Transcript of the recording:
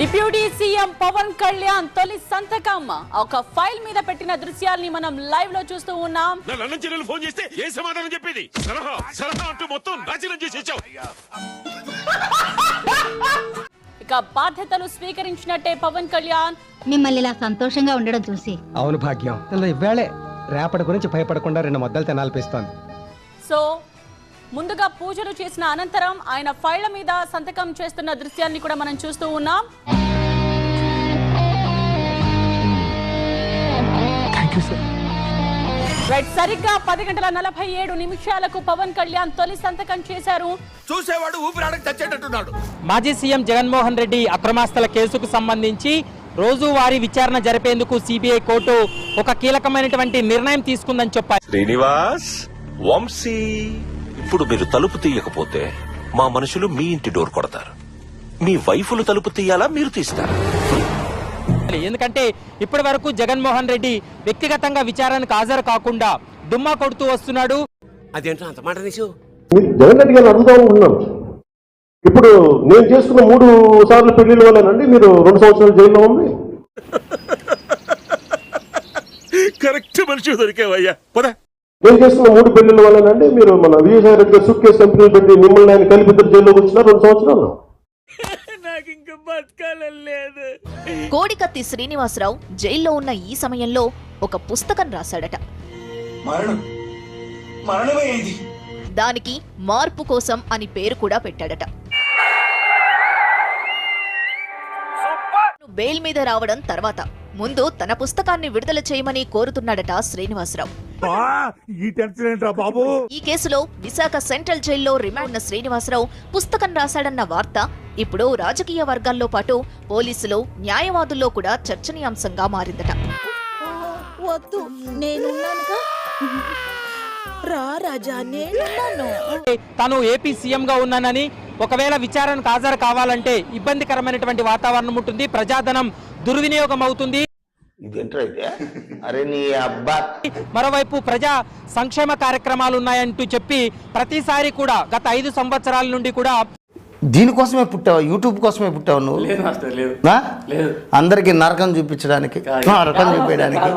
Deputy CM Pawan Kalyan తొలి సంతకం ఒక ఫైల్ మీద పెట్టిన దృశ్యాల్ని మనం లైవ్ లో చూస్తూ ఉన్నాం. ఫోన్ చేస్తే ఏ సమాధానం చెప్పేది? సలహా అంటూ మొత్తం నాశనం చేసేసావు. ఇక బాధ్యతలు స్వీకరించినట్టే పవన్ కళ్యాణ్ మిమ్మల్ని ఇలా సంతోషంగా ఉండడం చూసి. అవును భాగ్యం, ఇవాళే రేపటి గురించి భయపడకుండా 2 ముద్దలు తినాలనిపిస్తోంది. సో ముందుగా పూజలు చేసిన అనంతరం ఆయన ఫైళ్ల మీద సంతకం చేస్తున్న దృశ్యాన్ని కూడా మనం చూస్తూ ఉన్నాం. రైట్, సరిగ్గా 10:47 పవన్ కళ్యాణ్ తొలి సంతకం చేశారు. చూసేవాడు ఊపిరాడక చచ్చేటట్టున్నాడు. మాజీ సీఎం జగన్మోహన్ రెడ్డి అక్రమాస్తుల కేసుకు సంబంధించి రోజువారీ విచారణ జరిపేందుకు సిబిఐ కోర్టు ఒక కీలకమైనటువంటి నిర్ణయం తీసుకుందని చెప్పారు. శ్రీనివాస్, వంశీ, ఇప్పుడు మీరు తలుపు తీయకపోతే మా మనుషులు మీ ఇంటి డోర్ కొడతారు. మీ వైఫులు తలుపు తీయాలా, మీరు తీస్తారా? ఎందుకంటే ఇప్పటి వరకు జగన్మోహన్ రెడ్డి వ్యక్తిగతంగా విచారణకు హాజరు కాకుండా డుమ్మా కొడుతూ వస్తున్నాడు. అదేంటో అంత మాట నీసు. జగన్ రెడ్డి గారిని అడుగుదాం అనుకున్నాం. ఇప్పుడు నేను చేసుకున్న 3 సార్లు పెళ్లిళ్ళ వల్లేనండి మీరు 2 సంవత్సరాలు జైల్లో ఉంది. కరెక్ట్ మనిషి దొరికేవయ్యా. పద. నేను చేసుకున్న 3 పెళ్లిళ్ళ వల్లేనండి మీరు మన విజయసాయి రెడ్డి సూట్ కేసు కంపెనీలు పెట్టి మిమ్మల్ని ఆయన కలిపి 2 జైల్లోకి వచ్చిన 2 సంవత్సరాలు. కోడికత్తి శ్రీనివాసరావు జైల్లో ఉన్న ఈ సమయంలో ఒక పుస్తకం రాశాడట. దానికి మార్పు కోసం అని పేరు కూడా పెట్టాడట. బెయిల్ మీద రావడం తర్వాత ముందు తన పుస్తకాన్ని విడుదల చేయమని కోరుతున్నాడట శ్రీనివాసరావు. ఈ కేసులో విశాఖ సెంట్రల్ జైల్లో రిమాండ్ ఉన్న శ్రీనివాసరావు పుస్తకం రాశాడన్న వార్త ఇప్పుడు రాజకీయ వర్గాల్లో పాటు పోలీసులు, న్యాయవాదుల్లో కూడా చర్చనీయాంశంగా మారిందట. వద్దు, నేనున్నానుగా. రా రాజా, నేనున్నాను. తాను ఏపీ సీఎం గా ఉన్నానని, ఒకవేళ విచారణకు హాజరు కావాలంటే ఇబ్బందికరమైనటువంటి వాతావరణం ఉంటుంది, ప్రజాధనం దుర్వినియోగం అవుతుంది. మరోవైపు ప్రజా సంక్షేమ కార్యక్రమాలు ఉన్నాయంటూ చెప్పి ప్రతిసారి కూడా గత 5 సంవత్సరాల నుండి కూడా దీనికోసమే పుట్టావు, యూట్యూబ్ కోసమే పుట్టావు నువ్వు? అందరికి నరకం చూపించడానికి, నరకం చూపించడానికి.